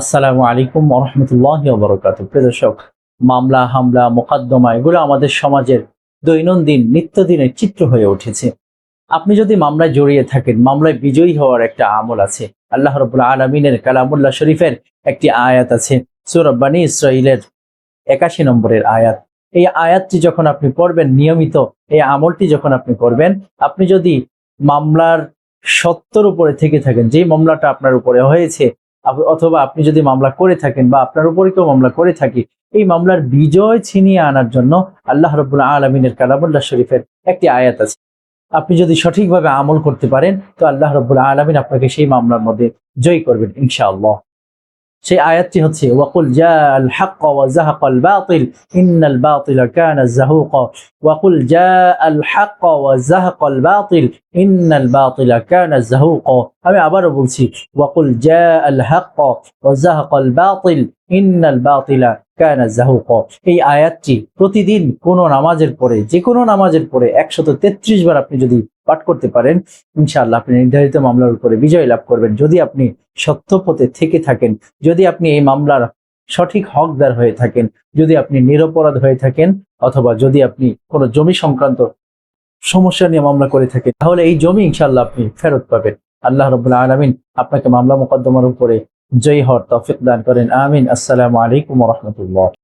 আসসালামু আলাইকুম ওয়া রাহমাতুল্লাহি ওয়া বারাকাতুহু। প্রিয় দর্শক, মামলা, হামলা, মোকদ্দমা এগুলো আমাদের সমাজের দৈনন্দিন নিত্যদিনের চিত্র হয়ে উঠেছে। আপনি যদি মামলায় জড়িয়ে থাকেন, মামলায় বিজয়ী হওয়ার একটা আমল আছে। আল্লাহ রাব্বুল আলামিনের কালামুল্লাহ শরীফের একটি আয়াত আছে, সূরা বনী ইসরাঈলের ৮১ নম্বরের আয়াত। এই আয়াতটি যখন আপনি পড়বেন নিয়মিত, এই আমলটি যখন আপনি করবেন, আপনি যদি মামলার সত্যর উপরে থেকে থাকেন, যে মামলাটা আপনার উপরে হয়েছে, অথবা আপনি যদি মামলা করে থাকেন বা আপনার উপরে কেউ মামলা করে থাকি, এই মামলার বিজয় ছিনিয়ে আনার জন্য আল্লাহ রাব্বুল আলামিনের কালামুল্লাহ শরীফের একটি আয়াত আছে। আপনি যদি সঠিকভাবে আমল করতে পারেন, তো আল্লাহ রাব্বুল আলামিন আপনাকে সেই মামলার মধ্যে জয়ী করবেন ইনশাআল্লাহ। সেই আয়াতটি হচ্ছে ওয়াকুল জাআল হক ওয়া যাহাকাল বাতিল ইন্নাল বাতিলা কানা যাহুকা। ওয়াকুল জাআল হক ওয়া যাহাকাল বাতিল ইন্নাল বাতিলা কানা যাহুকা। আমি আবারও বলছি, ওয়াকুল জাআল হক ওয়া যাহাকাল বাতিল ইন্নাল বাতিলা কানা যাহুকা। এই আয়াতটি প্রতিদিন কোনো নামাজের পরে, যে কোনো নামাজের পরে ১৩৩ বার আপনি যদি পাঠ করতে পারেন, ইনশাআল্লাহ আপনি নির্ধারিত মামলার উপরে বিজয় লাভ করবেন। যদি আপনি সত্য পথে থেকে থাকেন, যদি আপনি এই মামলার সঠিক হকদার হয়ে থাকেন, যদি আপনি নিরপরাধ হয়ে থাকেন, অথবা যদি আপনি কোনো জমি সংক্রান্ত সমস্যা নিয়ে মামলা করে থাকেন, তাহলে এই জমি ইনশাআল্লাহ আপনি ফেরত পাবেন। আল্লাহ রাব্বুল আলামিন আপনাকে মামলা মোকদ্দমার উপরে জয়ী হওয়ার তৌফিক দান করেন। আমিন। আসসালামু আলাইকুম ওয়া রাহমাতুল্লাহ।